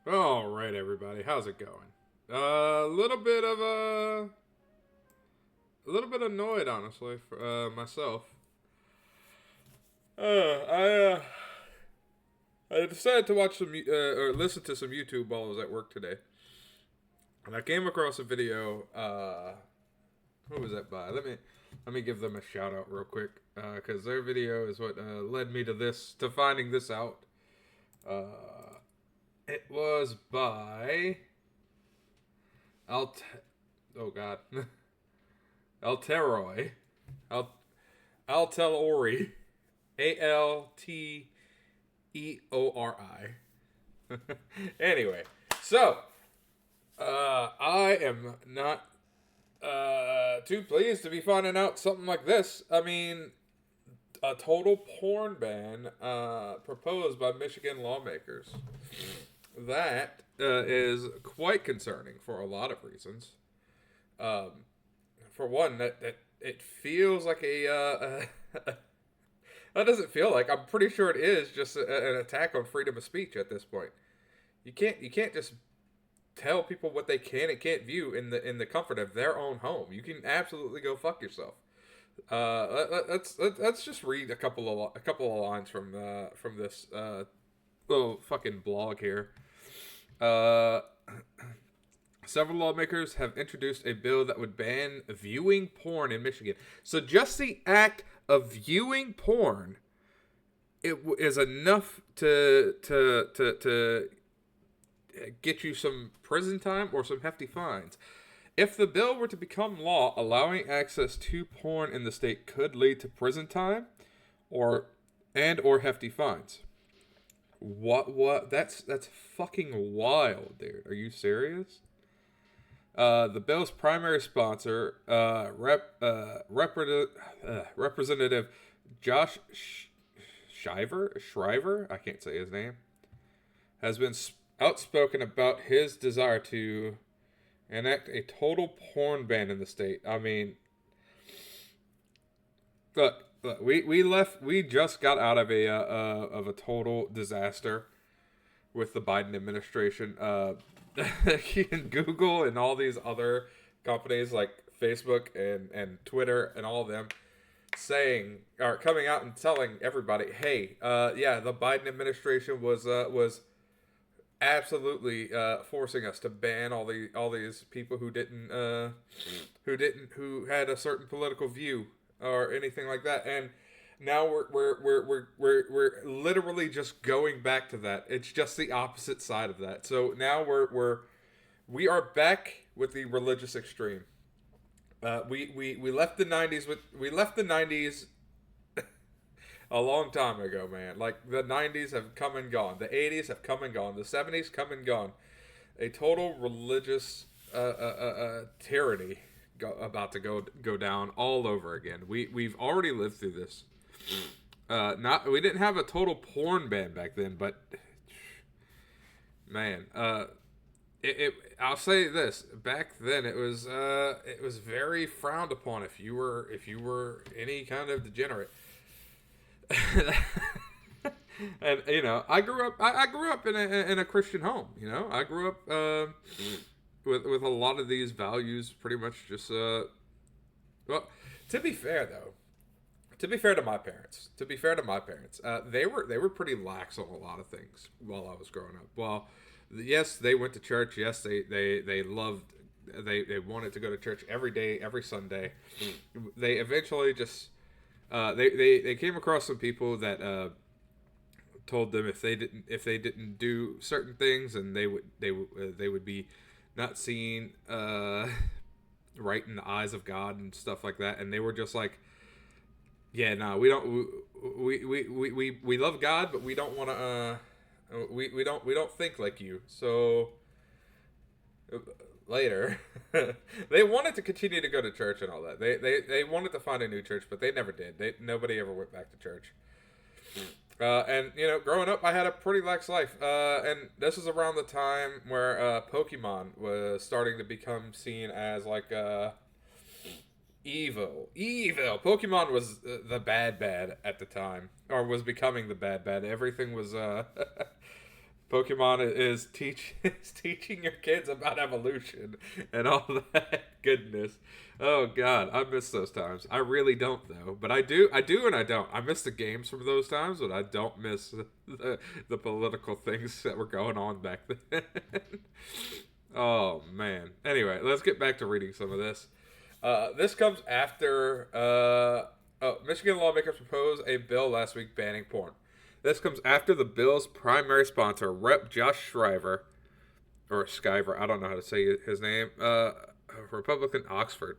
All right, everybody, how's it going? A little bit of a little bit annoyed, honestly, for myself. I decided to watch some or listen to some YouTube while I was at work today, and I came across a video. Who was that by? Let me give them a shout out real quick, because their video is what led me to finding this out. It was by Alt. Oh God. Alteroi. Al- Altelori. Alteori. Anyway, so I am not too pleased to be finding out something like this. I mean, a total porn ban proposed by Michigan lawmakers. That is quite concerning for a lot of reasons. Um, for one, that it feels like that doesn't feel like. I'm pretty sure it is just an attack on freedom of speech at this point. You can't just tell people what they can and can't view in the comfort of their own home. You can absolutely go fuck yourself. Let's just read a couple of lines from this little fucking blog here. Uh, Several lawmakers have introduced a bill that would ban viewing porn in Michigan. So just the act of viewing porn is enough to get you some prison time or some hefty fines. If the bill were to become law, allowing access to porn in the state could lead to prison time or hefty fines. What? That's fucking wild, dude. Are you serious? The bill's primary sponsor, Representative Josh Shriver, I can't say his name, has been outspoken about his desire to enact a total porn ban in the state. I mean, look, we just got out of a total disaster with the Biden administration. Google and all these other companies like Facebook and Twitter and all of them saying or coming out and telling everybody, hey, yeah, the Biden administration was absolutely forcing us to ban all these people who had a certain political view or anything like that. And now we're literally just going back to that. It's just the opposite side of that. So now we are back with the religious extreme. We left the '90s a long time ago, man. Like the '90s have come and gone. The '80s have come and gone. The '70s come and gone. A total religious tyranny about to go down all over again. We've already lived through this. Not we didn't have a total porn ban back then, but man, I'll say this: back then it was very frowned upon if you were any kind of degenerate. And I grew up in a Christian home. I grew up with a lot of these values, pretty much just well. To be fair though, to be fair to my parents, they were pretty lax on a lot of things while I was growing up. Well, yes, they went to church. Yes, they loved. They wanted to go to church every day, every Sunday. They eventually just they came across some people that told them if they didn't do certain things, and they would be not seen right in the eyes of God and stuff like that. And they were just like, yeah, no, we don't. We love God, but we don't want to. We don't think like you. So later, they wanted to continue to go to church and all that. They wanted to find a new church, but they never did. Nobody ever went back to church. And growing up, I had a pretty lax life. And this is around the time where Pokemon was starting to become seen as like evil. Pokemon was the bad at the time, or was becoming the bad. Everything was Pokemon is teaching your kids about evolution and all that goodness. Oh God, I miss those times. I really don't though, but I do, and I don't. I miss the games from those times, but I don't miss the political things that were going on back then. Oh man. Anyway, let's get back to reading some of this. This comes after Michigan lawmakers proposed a bill last week banning porn. This comes after the bill's primary sponsor, Rep. Josh Shriver, or Skyver, I don't know how to say his name, Republican Oxford,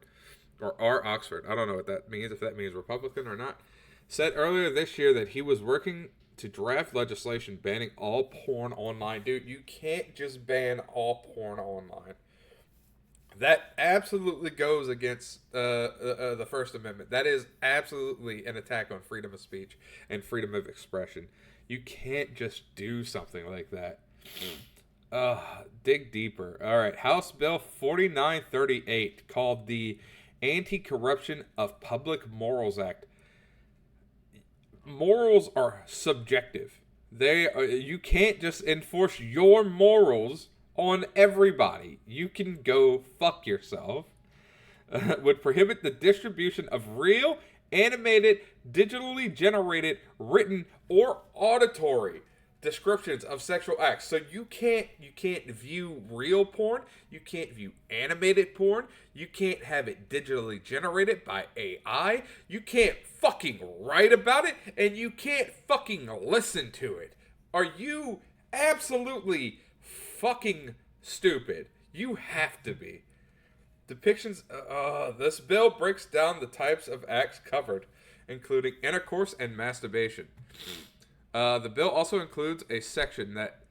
or R. Oxford, I don't know what that means, if that means Republican or not, said earlier this year that he was working to draft legislation banning all porn online. Dude, you can't just ban all porn online. That absolutely goes against the First Amendment. That is absolutely an attack on freedom of speech and freedom of expression. You can't just do something like that. Dig deeper. All right. House Bill 4938, called the Anti-Corruption of Public Morals Act. Morals are subjective. You can't just enforce your morals on everybody. You can go fuck yourself. Would prohibit the distribution of real, animated, digitally generated, written, or auditory descriptions of sexual acts. So you can't view real porn, you can't view animated porn, you can't have it digitally generated by AI, you can't fucking write about it, and you can't fucking listen to it. Are you absolutely fucking stupid? You have to be. Depictions. This bill breaks down the types of acts covered, including intercourse and masturbation. The bill also includes a section that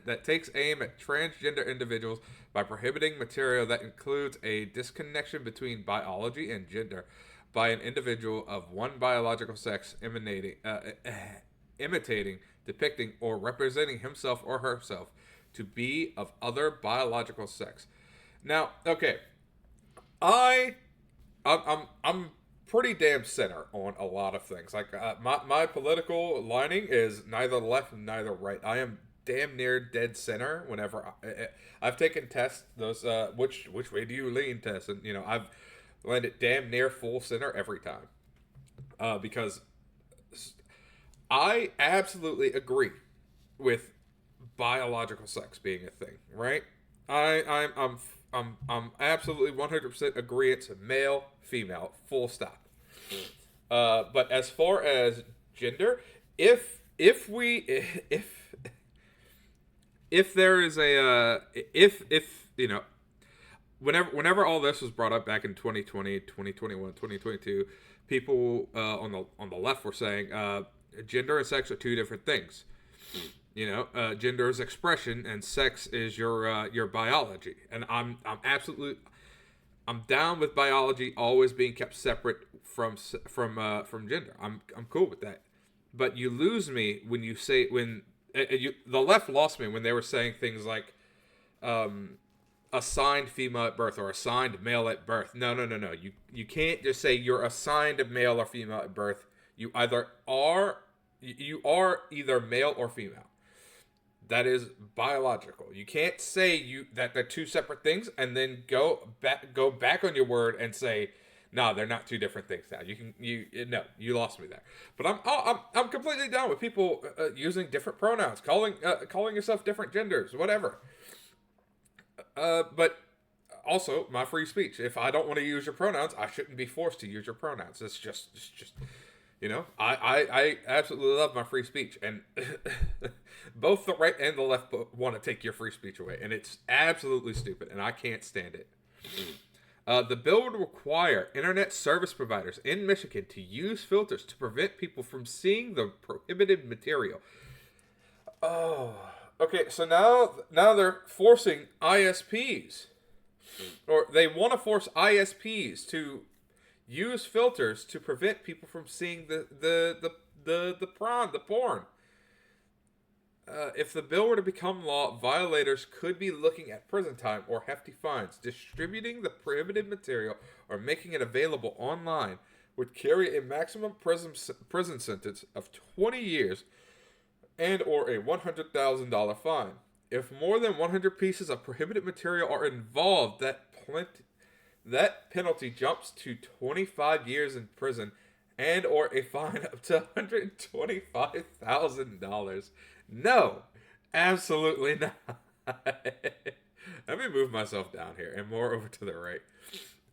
that takes aim at transgender individuals by prohibiting material that includes a disconnection between biology and gender by an individual of one biological sex imitating, depicting, or representing himself or herself to be of other biological sex. Now, okay, I'm pretty damn center on a lot of things. Like my political lining is neither left neither right. I am damn near dead center whenever I've taken tests. Those which way do you lean tests, and I've landed damn near full center every time, because I absolutely agree with biological sex being a thing, right? I'm absolutely 100% agreeant to male, female, full stop. But as far as gender, if there is a whenever all this was brought up back in 2020, 2021, 2022, people on the left were saying gender and sex are two different things. Gender is expression and sex is your biology. And I'm down with biology always being kept separate from gender. I'm cool with that. But you lose me when you say the left lost me when they were saying things like assigned female at birth or assigned male at birth. No. You can't just say you're assigned a male or female at birth. You are either male or female. That is biological. You can't say that they're two separate things and then go back on your word and say, no, they're not two different things now. You lost me there. But I'm completely down with people using different pronouns, calling yourself different genders, whatever. But also my free speech. If I don't want to use your pronouns, I shouldn't be forced to use your pronouns. It's just. I absolutely love my free speech, and both the right and the left want to take your free speech away, and it's absolutely stupid, and I can't stand it. The bill would require internet service providers in Michigan to use filters to prevent people from seeing the prohibited material. Oh, okay, so now they're forcing ISPs, or they want to force ISPs to use filters to prevent people from seeing the porn. If the bill were to become law, violators could be looking at prison time or hefty fines. Distributing the prohibited material or making it available online would carry a maximum prison sentence of 20 years and or a $100,000 fine. If more than 100 pieces of prohibited material are involved, that penalty jumps to 25 years in prison and or a fine up to $125,000. No, absolutely not. Let me move myself down here and more over to the right.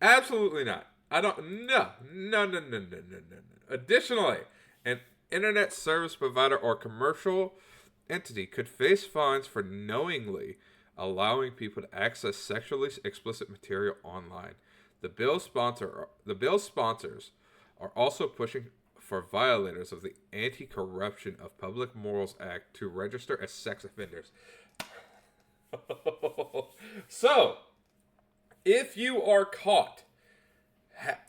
Absolutely not. I don't. No. No. No. No. No. No. No. No. Additionally, an internet service provider or commercial entity could face fines for knowingly allowing people to access sexually explicit material online. The bill's sponsors are also pushing for violators of the Anti-Corruption of Public Morals Act to register as sex offenders. So, if you are caught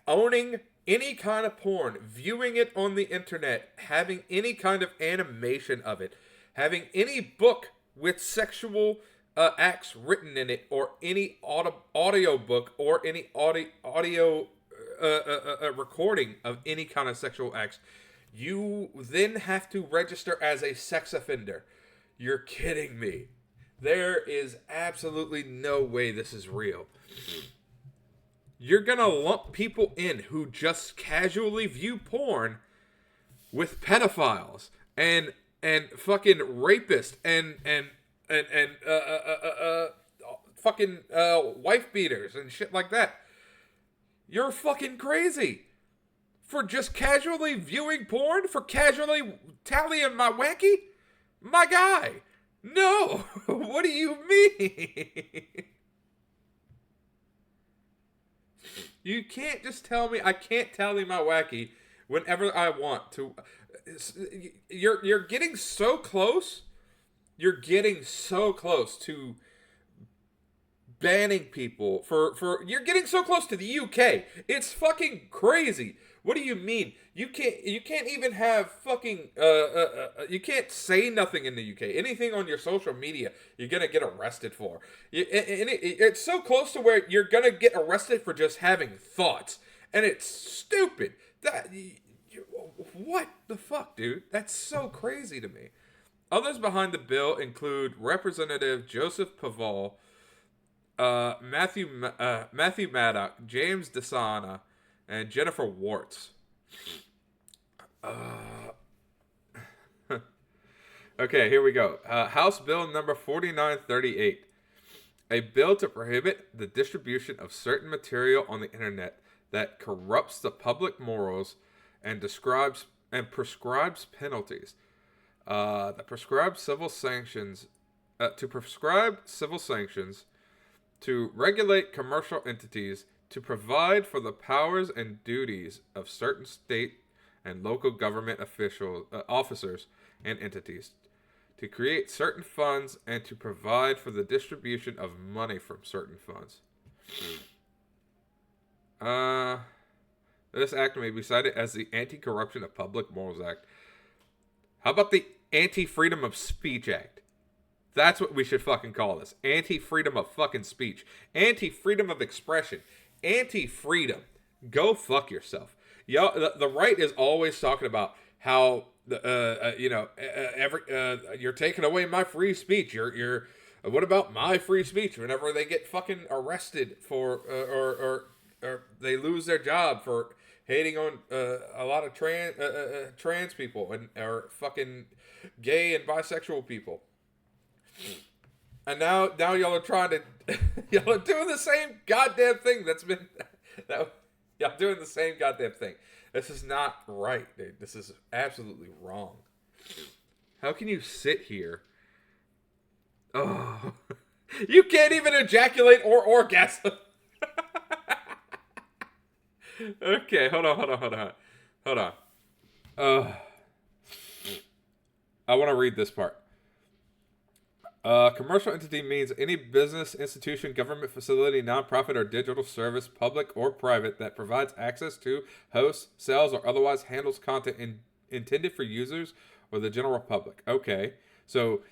owning any kind of porn, viewing it on the internet, having any kind of animation of it, having any book with sexual acts written in it, or any audio book, or any audio recording of any kind of sexual acts, you then have to register as a sex offender. You're kidding me. There is absolutely no way this is real. You're gonna lump people in who just casually view porn with pedophiles and fucking rapists and fucking wife beaters and shit like that. You're fucking crazy for just casually viewing porn, for casually tallying my wacky, my guy. No, what do you mean? You can't just tell me I can't tally my wacky whenever I want to. You're getting so close. You're getting so close to banning people for you're getting so close to the UK. It's fucking crazy. What do you mean? You can't even have fucking you can't say nothing in the UK. Anything on your social media, you're gonna get arrested for. It's so close to where you're gonna get arrested for just having thoughts, and it's stupid. What the fuck, dude? That's so crazy to me. Others behind the bill include Representative Joseph Paval, Matthew Maddock, James DeSana, and Jennifer Warts. Okay, here we go. House Bill number 4938. A bill to prohibit the distribution of certain material on the internet that corrupts the public morals and prescribes penalties. That prescribes civil sanctions to regulate commercial entities, to provide for the powers and duties of certain state and local government officers and entities, to create certain funds, and to provide for the distribution of money from certain funds. This act may be cited as the Anti-Corruption of Public Morals Act. How about the Anti-Freedom of Speech Act? That's what we should fucking call this. Anti-freedom of fucking speech. Anti-freedom of expression. Anti-freedom. Go fuck yourself. The right is always talking about how you're taking away my free speech. You're what about my free speech? Whenever they get fucking arrested for or they lose their job for hating on a lot of trans people or fucking gay and bisexual people. And now y'all are trying to y'all are doing the same goddamn thing y'all doing the same goddamn thing. This is not right, dude. This is absolutely wrong. How can you sit here? Oh, you can't even ejaculate or orgasm. Okay, hold on. I want to read this part. Commercial entity means any business, institution, government facility, nonprofit, or digital service, public or private, that provides access to, hosts, sells, or otherwise handles content intended for users or the general public. Okay, so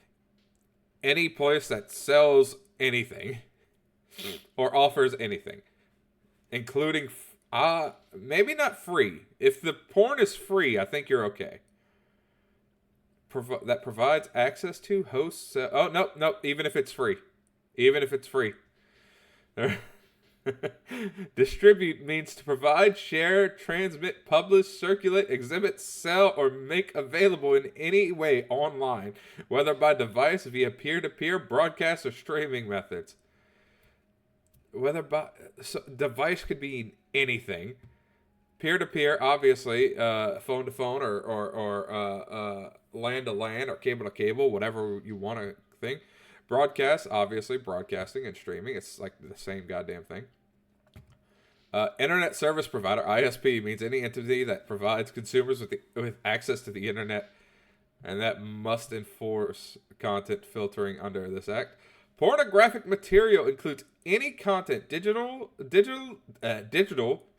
any place that sells anything or offers anything, including maybe not free. If the porn is free, I think you're okay. that provides access to hosts. Oh no, no, even if it's free, even if it's free. Distribute means to provide, share, transmit, publish, circulate, exhibit, sell, or make available in any way online, whether by device, via peer-to-peer, broadcast, or streaming methods. Whether by device could be anything. Peer-to-peer, obviously, phone-to-phone, or LAN-to-LAN, or cable-to-cable, whatever you want to think. Broadcast, obviously, broadcasting and streaming. It's like the same goddamn thing. Internet service provider, ISP, means any entity that provides consumers with access to the internet, and that must enforce content filtering under this act. Pornographic material includes any content digital,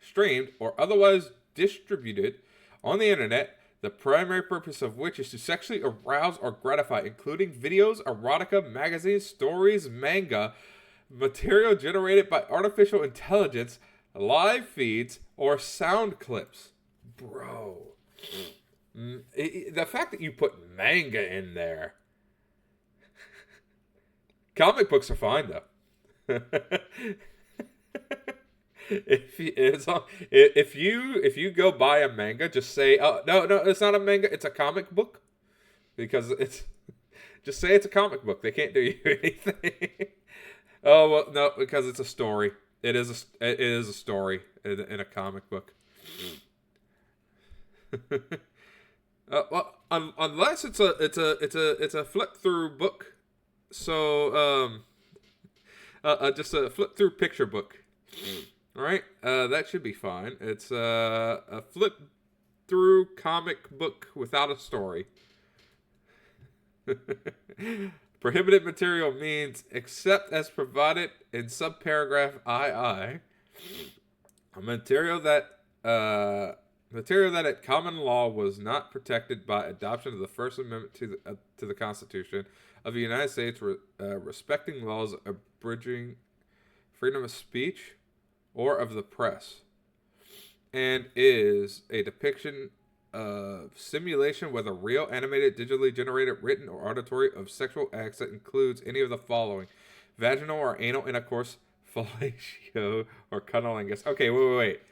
streamed, or otherwise distributed on the internet, the primary purpose of which is to sexually arouse or gratify, including videos, erotica, magazines, stories, manga, material generated by artificial intelligence, live feeds, or sound clips. Bro. The fact that you put manga in there. Comic books are fine, though. If you go buy a manga, just say, "Oh no, it's not a manga, it's a comic book," because it's just say it's a comic book. They can't do you anything. Oh well, no, because it's a story. It is a story in a comic book. Well, unless it's a flip through book. So just a flip through picture book. Right? That should be fine. It's a flip through comic book without a story. Prohibited material means except as provided in subparagraph II. A material that at common law was not protected by adoption of the First Amendment to the Constitution of the United States, respecting laws abridging freedom of speech or of the press, and is a depiction of simulation, whether real, animated, digitally generated, written, or auditory, of sexual acts that includes any of the following: vaginal or anal intercourse, fellatio, or cunnilingus. Okay, wait.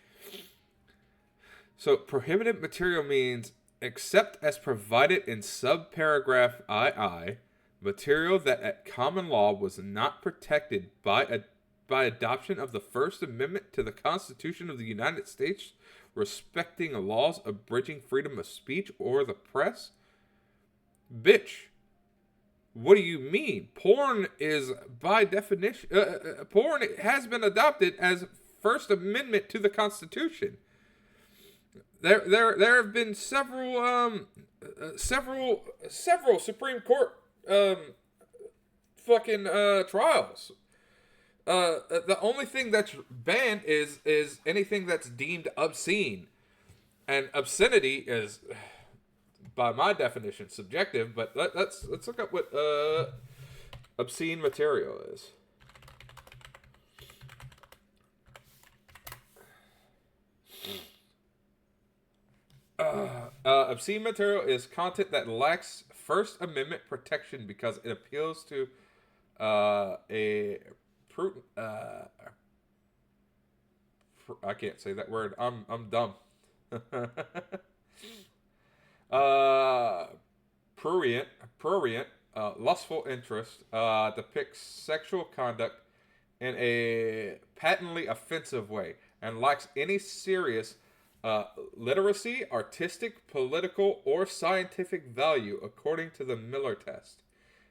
So prohibited material means except as provided in subparagraph II, material that at common law was not protected by adoption of the First Amendment to the Constitution of the United States, respecting laws abridging freedom of speech or the press. Bitch, what do you mean? Porn is by definition, porn has been adopted as First Amendment to the Constitution. There have been several Supreme Court trials. The only thing that's banned is anything that's deemed obscene, and obscenity is, by my definition, subjective. But let's look up what obscene material is. Obscene material is content that lacks First Amendment protection because it appeals to I can't say that word. I'm dumb. Prurient, lustful interest, depicts sexual conduct in a patently offensive way and lacks any serious literacy, artistic, political, or scientific value, according to the Miller test,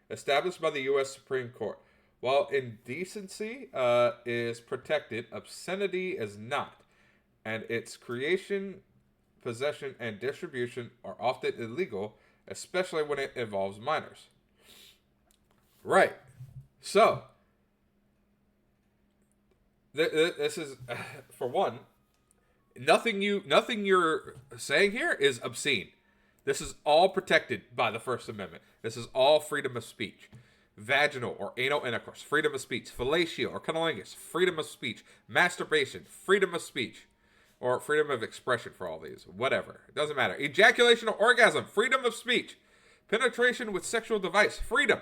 established by the U.S. Supreme Court. While indecency is protected, obscenity is not, and its creation, possession, and distribution are often illegal, especially when it involves minors. Right. So, this is, for one, nothing you're saying here is obscene. This is all protected by the First Amendment. This is all freedom of speech. Vaginal or anal intercourse, freedom of speech. Fellatio or cunnilingus, freedom of speech. Masturbation, freedom of speech. Or freedom of expression for all these. Whatever. It doesn't matter. Ejaculation or orgasm, freedom of speech. Penetration with sexual device, freedom.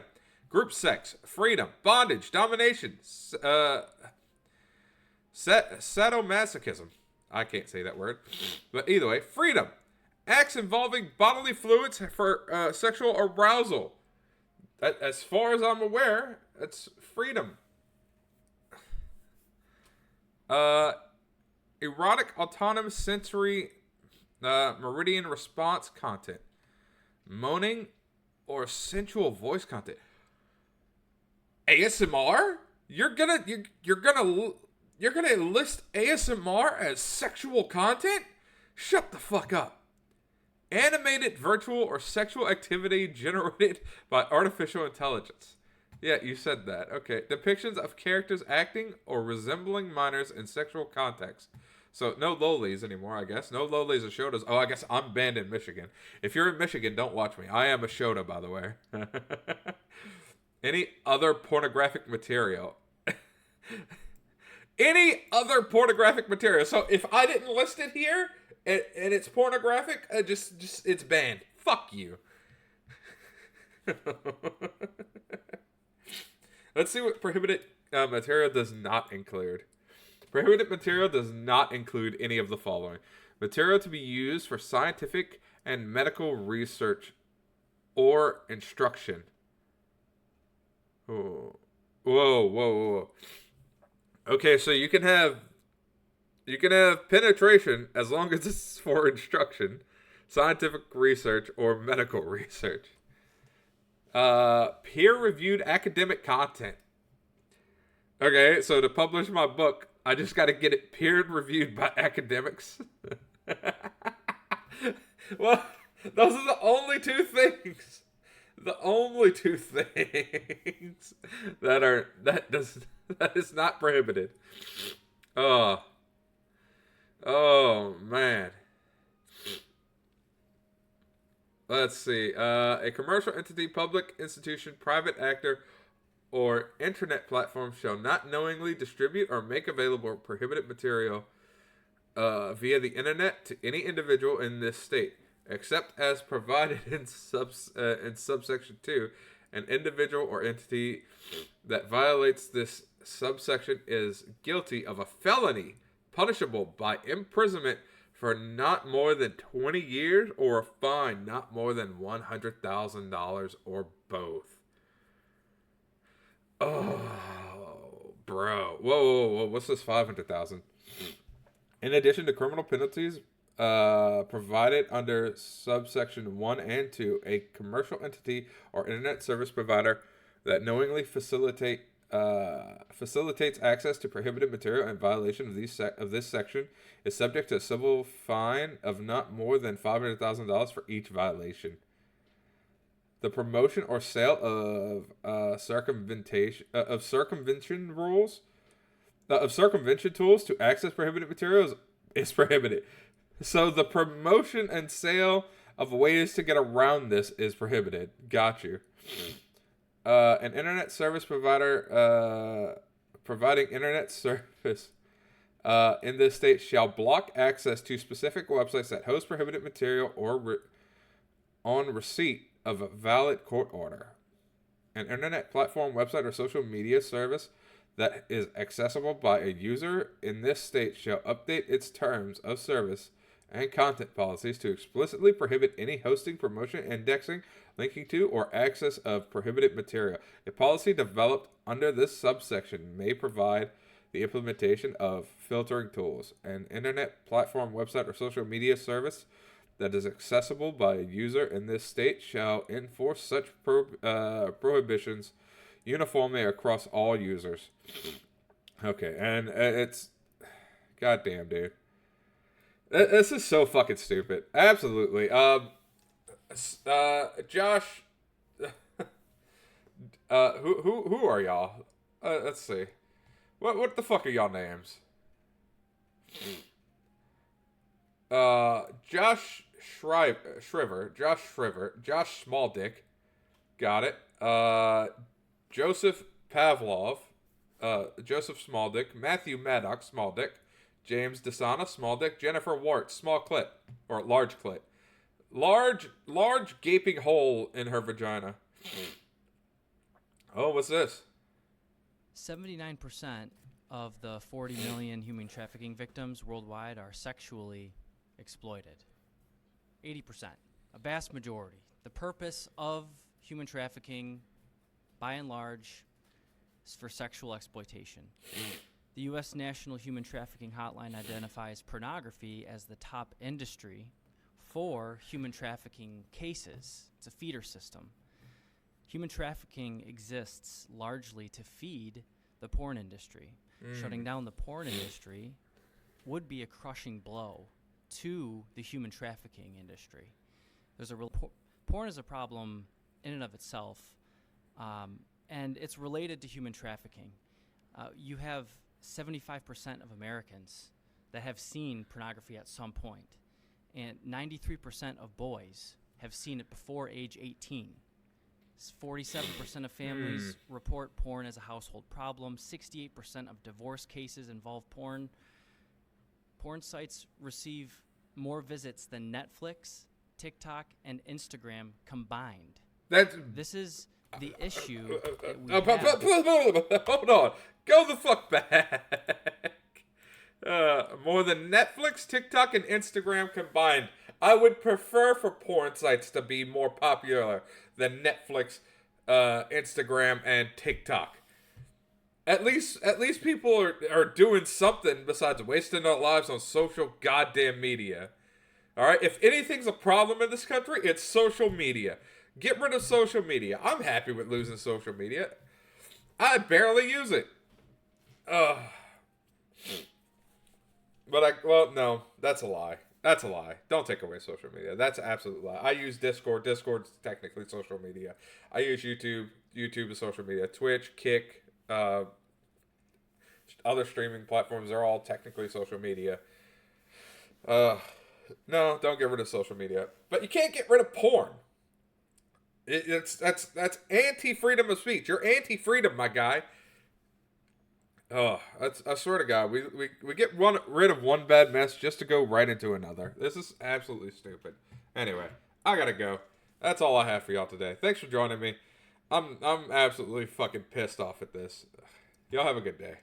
Group sex, freedom. Bondage, domination, sadomasochism. I can't say that word. But either way, freedom. Acts involving bodily fluids for sexual arousal. As far as I'm aware, that's freedom. Erotic autonomous sensory meridian response content. Moaning or sensual voice content. ASMR? You're gonna list ASMR as sexual content? Shut the fuck up. Animated virtual or sexual activity generated by artificial intelligence. Yeah, you said that. Okay. Depictions of characters acting or resembling minors in sexual context. So no lolis anymore, I guess. No lolis or shotas. Oh, I guess I'm banned in Michigan. If you're in Michigan, don't watch me. I am a shota, by the way. Any other pornographic material. Any other pornographic material. So if I didn't list it here and it's pornographic, just it's banned. Fuck you. Let's see what prohibited material does not include. Prohibited material does not include any of the following. Material to be used for scientific and medical research or instruction. Oh. Whoa. Okay, so you can have penetration as long as it's for instruction, scientific research, or medical research. Peer-reviewed academic content. Okay, so to publish my book, I just got to get it peer-reviewed by academics. Well, those are the only two things. The only two things that is not prohibited. Oh man. Let's see. A commercial entity, public institution, private actor, or internet platform shall not knowingly distribute or make available prohibited material via the internet to any individual in this state, except as provided in subsection 2. An individual or entity that violates this subsection is guilty of a felony punishable by imprisonment for not more than 20 years or a fine not more than $100,000 or both. Oh, bro. Whoa. What's this 500,000? In addition to criminal penalties provided under subsection 1 and 2, a commercial entity or internet service provider that knowingly facilitates access to prohibited material in violation of this section is subject to a civil fine of not more than $500,000 for each violation. The promotion or sale of circumvention tools to access prohibited materials is prohibited. So the promotion and sale of ways to get around this is prohibited. Got you. An internet service provider providing internet service in this state shall block access to specific websites that host prohibited material or on receipt of a valid court order. An internet platform, website, or social media service that is accessible by a user in this state shall update its terms of service and content policies to explicitly prohibit any hosting, promotion, indexing, linking to, or access of prohibited material. A policy developed under this subsection may provide the implementation of filtering tools. An internet platform, website, or social media service that is accessible by a user in this state shall enforce such prohibitions uniformly across all users. Okay, and it's... Goddamn, dude. This is so fucking stupid. Absolutely. Josh... who are y'all? Let's see. What the fuck are y'all names? Josh Shriver. Josh Smalldick. Got it. Joseph Pavlov. Joseph Smalldick. Matthew Maddox Smalldick. James Desana Smalldick. Jennifer Wart Small Clit. Or Large Clit. Large gaping hole in her vagina. Oh, what's this? 79% of the 40 million human trafficking victims worldwide are sexually exploited. 80%, a vast majority. The purpose of human trafficking, by and large, is for sexual exploitation. The U.S. National Human Trafficking Hotline identifies pornography as the top industry for human trafficking cases. It's a feeder system. Human trafficking exists largely to feed the porn industry. Shutting down the porn industry would be a crushing blow to the human trafficking industry. There's a porn is a problem in and of itself, and it's related to human trafficking. You have 75% of Americans that have seen pornography at some point, and 93% of boys have seen it before age 18. 47% of families report porn as a household problem. 68% of divorce cases involve porn. Porn sites receive more visits than Netflix, TikTok, and Instagram combined. This is the issue that we have. Hold on. Go the fuck back. More than Netflix, TikTok, and Instagram combined. I would prefer for porn sites to be more popular than Netflix, Instagram, and TikTok. At least people are doing something besides wasting their lives on social goddamn media. Alright? If anything's a problem in this country, it's social media. Get rid of social media. I'm happy with losing social media. I barely use it. No, that's a lie. That's a lie. Don't take away social media. That's an absolute lie. I use Discord. Discord's technically social media. I use YouTube. YouTube is social media. Twitch, Kick, other streaming platforms are all technically social media. No, don't get rid of social media. But you can't get rid of porn. That's anti-freedom of speech. You're anti-freedom, my guy. Oh, I swear to God, we get rid of one bad mess just to go right into another. This is absolutely stupid. Anyway, I gotta go. That's all I have for y'all today. Thanks for joining me. I'm absolutely fucking pissed off at this. Y'all have a good day.